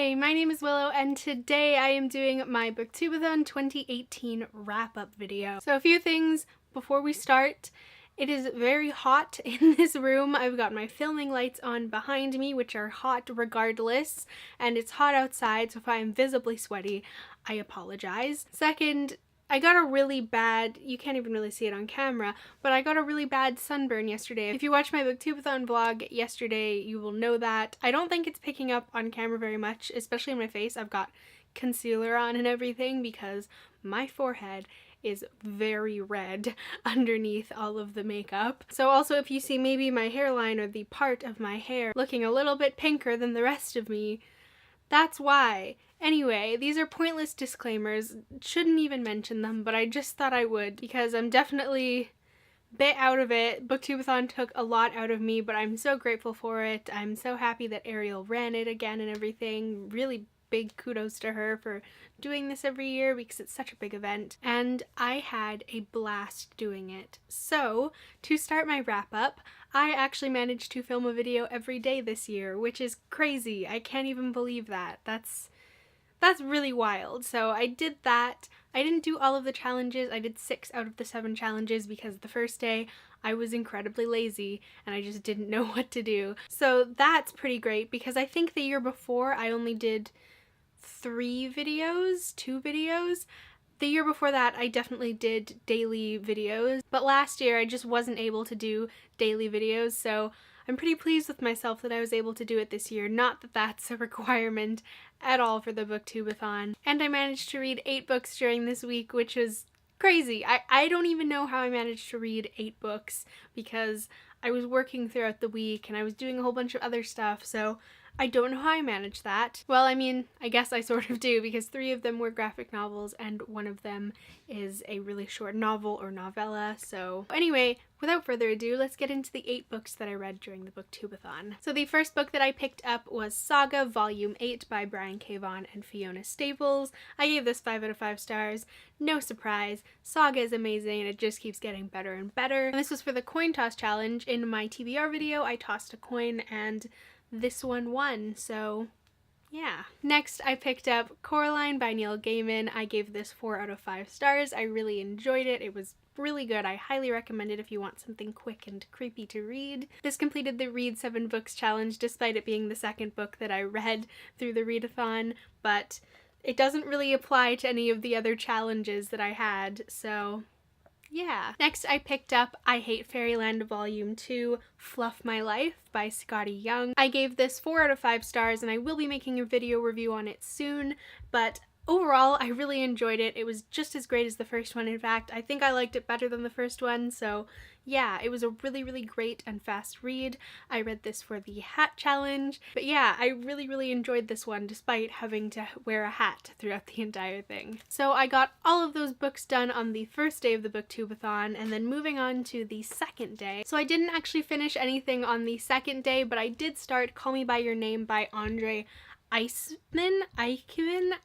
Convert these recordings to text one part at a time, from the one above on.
Hi, my name is Willow, and today I am doing my Booktube-a-thon 2018 wrap-up video. So a few things before we start. It is very hot in this room. I've got my filming lights on behind me, which are hot regardless, and it's hot outside, so if I am visibly sweaty, I apologize. Second, I got a really bad, you can't even really see it on camera, but I got a really bad sunburn yesterday. If you watched my Booktube-a-thon vlog yesterday, you will know that. I don't think it's picking up on camera very much, especially in my face. I've got concealer on and everything because my forehead is very red underneath all of the makeup. So also if you see maybe my hairline or the part of my hair looking a little bit pinker than the rest of me, that's why. Anyway, these are pointless disclaimers. Shouldn't even mention them, but I just thought I would because I'm definitely a bit out of it. Booktube-a-thon took a lot out of me, but I'm so grateful for it. I'm so happy that Ariel ran it again and everything. Really big kudos to her for doing this every year because it's such a big event, and I had a blast doing it. So to start my wrap up, I actually managed to film a video every day this year, which is crazy. I can't even believe that. That's really wild. So I did that. I didn't do all of the challenges. I did 6 out of the 7 challenges because the first day I was incredibly lazy and I just didn't know what to do. So that's pretty great because I think the year before I only did 2 videos. The year before that I definitely did daily videos, but last year I just wasn't able to do daily videos, so I'm pretty pleased with myself that I was able to do it this year. Not that that's a requirement at all for the Booktube-a-thon. And I managed to read 8 books during this week, which was crazy. I don't even know how I managed to read 8 books because I was working throughout the week and I was doing a whole bunch of other stuff, so I don't know how I managed that. Well, I mean, I guess I sort of do because 3 of them were graphic novels and 1 of them is a really short novel or novella. So anyway, without further ado, let's get into the 8 books that I read during the Booktube-a-thon. So the first book that I picked up was Saga Volume 8 by Brian K. Vaughan and Fiona Staples. I gave this 5 out of 5 stars. No surprise, Saga is amazing and it just keeps getting better and better. And this was for the coin toss challenge. In my TBR video, I tossed a coin and this one won, so yeah. Next, I picked up Coraline by Neil Gaiman. I gave this 4 out of 5 stars. I really enjoyed it. It was really good. I highly recommend it if you want something quick and creepy to read. This completed the Read 7 Books challenge despite it being the second book that I read through the readathon, but it doesn't really apply to any of the other challenges that I had, so yeah. Next I picked up I Hate Fairyland Volume 2, Fluff My Life by Scotty Young. I gave this 4 out of 5 stars and I will be making a video review on it soon, but overall I really enjoyed it. It was just as great as the first one. In fact, I think I liked it better than the first one, so yeah, it was a really great and fast read. I read this for the hat challenge, but yeah, I really enjoyed this one despite having to wear a hat throughout the entire thing. So I got all of those books done on the first day of the Booktube-a-thon, and then moving on to the second day. So I didn't actually finish anything on the second day, but I did start Call Me By Your Name by Andre Eichmann?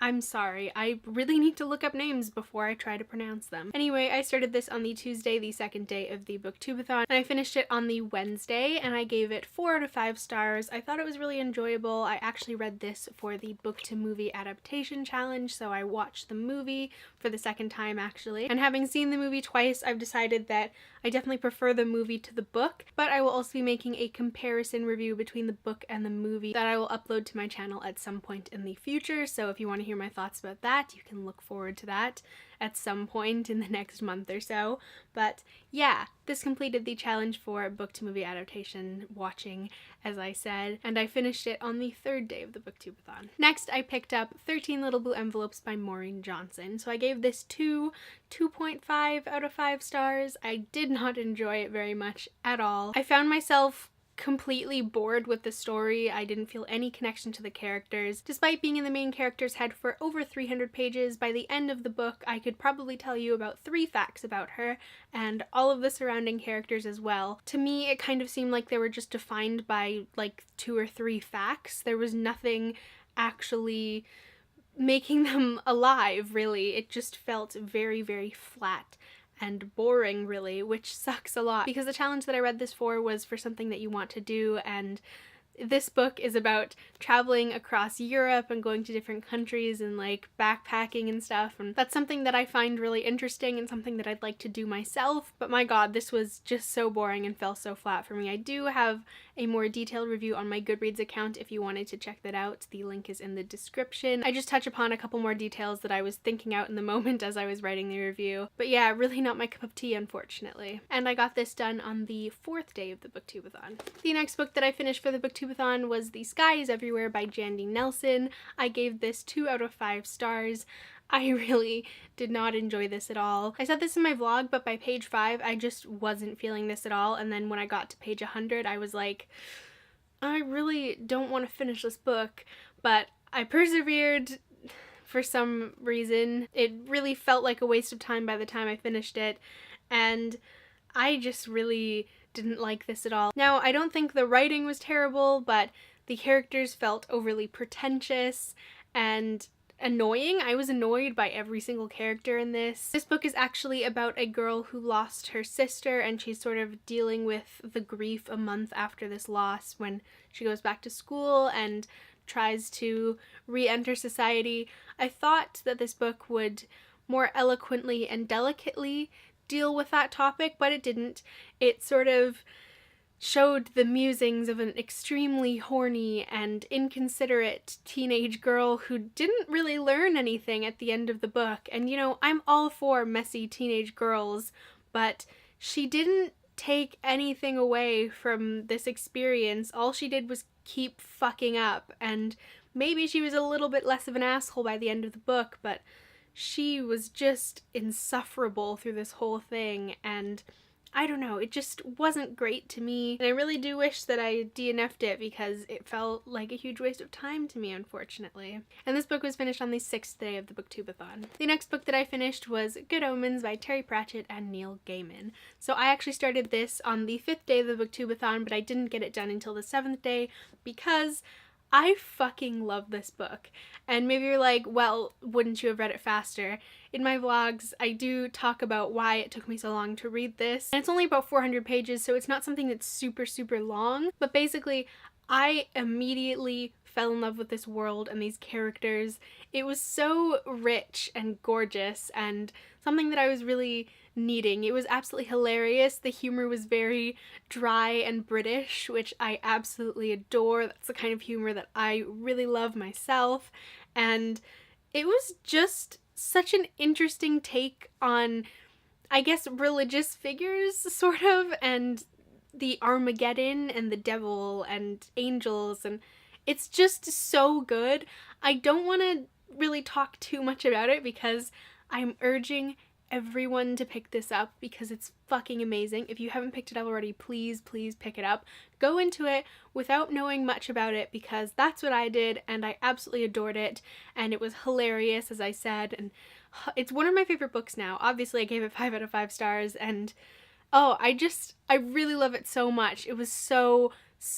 I'm sorry, I really need to look up names before I try to pronounce them. Anyway, I started this on the Tuesday, the second day of the Booktube-a-thon, and I finished it on the Wednesday, and I gave it 4 out of 5 stars. I thought it was really enjoyable. I actually read this for the book to movie adaptation challenge, so I watched the movie for the second time actually. And having seen the movie twice, I've decided that I definitely prefer the movie to the book, but I will also be making a comparison review between the book and the movie that I will upload to my channel at some point in the future, so if you want to hear my thoughts about that, you can look forward to that at some point in the next month or so. But yeah, this completed the challenge for book to movie adaptation watching, as I said, and I finished it on the 3rd day of the Booktube-a-thon. Next, I picked up 13 Little Blue Envelopes by Maureen Johnson. So I gave this 2.5 out of 5 stars. I did not enjoy it very much at all. I found myself completely bored with the story. I didn't feel any connection to the characters. Despite being in the main character's head for over 300 pages, by the end of the book I could probably tell you about 3 facts about her and all of the surrounding characters as well. To me, it kind of seemed like they were just defined by like 2 or 3 facts. There was nothing actually making them alive, really. It just felt very flat and boring, really, which sucks a lot because the challenge that I read this for was for something that you want to do, and This book is about traveling across Europe and going to different countries and like backpacking and stuff, and that's something that I find really interesting and something that I'd like to do myself, but my god, this was just so boring and fell so flat for me. I do have a more detailed review on my Goodreads account if you wanted to check that out. The link is in the description. I just touch upon a couple more details that I was thinking out in the moment as I was writing the review, but yeah, really not my cup of tea, unfortunately. And I got this done on the 4th day of the Booktube-a-thon. The next book that I finished for the Booktube-a-thon was The Sky is Everywhere by Jandy Nelson. I gave this 2 out of 5 stars. I really did not enjoy this at all. I said this in my vlog, but by page 5, I just wasn't feeling this at all, and then when I got to page 100, I was like, I really don't want to finish this book, but I persevered for some reason. It really felt like a waste of time by the time I finished it, and I just really didn't like this at all. Now, I don't think the writing was terrible, but the characters felt overly pretentious and annoying. I was annoyed by every single character in this. This book is actually about a girl who lost her sister, and she's sort of dealing with the grief a month after this loss when she goes back to school and tries to re-enter society. I thought that this book would more eloquently and delicately deal with that topic, but it didn't. It sort of showed the musings of an extremely horny and inconsiderate teenage girl who didn't really learn anything at the end of the book. And you know, I'm all for messy teenage girls, but she didn't take anything away from this experience. All she did was keep fucking up, and maybe she was a little bit less of an asshole by the end of the book, but she was just insufferable through this whole thing, and I don't know, it just wasn't great to me, and I really do wish that I DNF'd it because it felt like a huge waste of time to me, unfortunately. And this book was finished on the 6th day of the Booktube-a-thon. The next book that I finished was Good Omens by Terry Pratchett and Neil Gaiman. So I actually started this on the 5th day of the Booktube-a-thon, but I didn't get it done until the 7th day because I fucking love this book. And maybe you're like, well, wouldn't you have read it faster? In my vlogs, I do talk about why it took me so long to read this. And it's only about 400 pages, so it's not something that's super, super long. But basically, I immediately fell in love with this world and these characters. It was so rich and gorgeous and something that I was really needing. It was absolutely hilarious. The humor was very dry and British, which I absolutely adore. That's the kind of humor that I really love myself. And it was just such an interesting take on, I guess, religious figures, sort of, and the Armageddon and the devil and angels, and it's just so good. I don't want to really talk too much about it because I'm urging everyone to pick this up because it's fucking amazing. If you haven't picked it up already, please, please pick it up. Go into it without knowing much about it because that's what I did, and I absolutely adored it, and it was hilarious, as I said, and it's one of my favorite books now. Obviously, I gave it 5 out of 5 stars, and oh, I really love it so much. It was so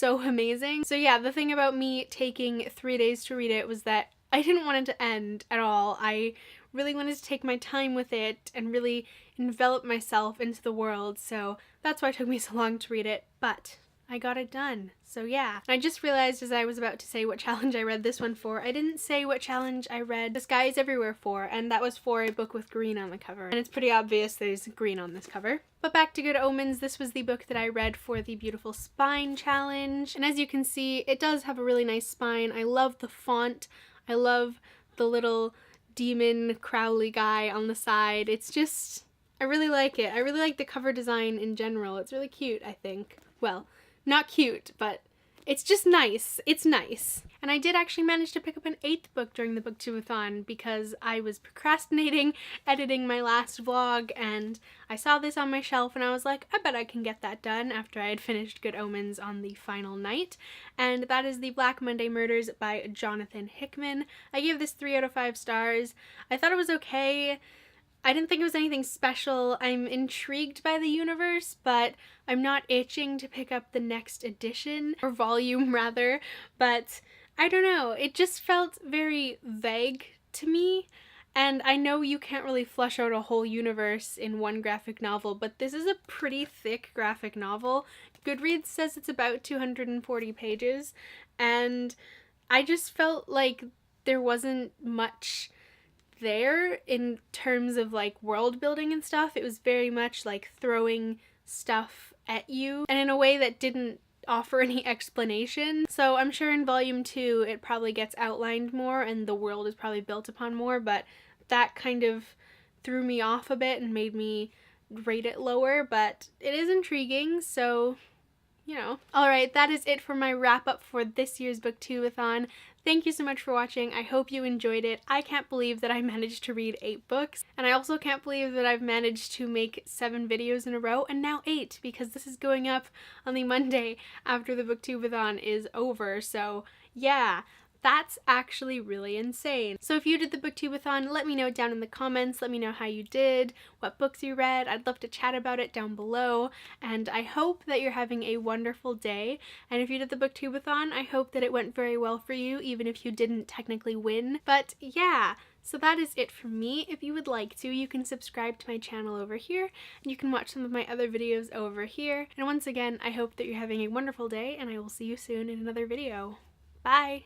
amazing. So yeah, the thing about me taking 3 days to read it was that I didn't want it to end at all. I really wanted to take my time with it and really envelop myself into the world, so that's why it took me so long to read it, but I got it done. So yeah. I just realized as I was about to say what challenge I read this one for, I didn't say what challenge I read The Sky is Everywhere for, and that was for a book with green on the cover. And it's pretty obvious there's green on this cover. But back to Good Omens, this was the book that I read for the Beautiful Spine challenge. And as you can see, it does have a really nice spine. I love the font. I love the little demon Crowley guy on the side. It's just, I really like it. I really like the cover design in general. It's really cute, I think. Well, not cute, but it's just nice. It's nice. And I did actually manage to pick up an 8th book during the Booktube-a-thon because I was procrastinating editing my last vlog, and I saw this on my shelf and I was like, I bet I can get that done after I had finished Good Omens on the final night. And that is The Black Monday Murders by Jonathan Hickman. I gave this 3 out of 5 stars. I thought it was okay. I didn't think it was anything special. I'm intrigued by the universe, but I'm not itching to pick up the next edition, or volume rather, but I don't know, it just felt very vague to me. And I know you can't really flesh out a whole universe in one graphic novel, but this is a pretty thick graphic novel. Goodreads says it's about 240 pages, and I just felt like there wasn't much there in terms of like world building and stuff. It was very much like throwing stuff at you, and in a way that didn't offer any explanation. So I'm sure in volume 2 it probably gets outlined more and the world is probably built upon more, but that kind of threw me off a bit and made me rate it lower, but it is intriguing, so you know. Alright, that is it for my wrap up for this year's Booktube-a-thon. Thank you so much for watching. I hope you enjoyed it. I can't believe that I managed to read 8 books, and I also can't believe that I've managed to make 7 videos in a row, and now 8, because this is going up on the Monday after the Booktube-a-thon is over, so yeah. That's actually really insane. So if you did the Booktube-a-thon, let me know down in the comments. Let me know how you did, what books you read. I'd love to chat about it down below. And I hope that you're having a wonderful day. And if you did the Booktube-a-thon, I hope that it went very well for you, even if you didn't technically win. But yeah. So that is it for me. If you would like to, you can subscribe to my channel over here, and you can watch some of my other videos over here. And once again, I hope that you're having a wonderful day, and I will see you soon in another video. Bye!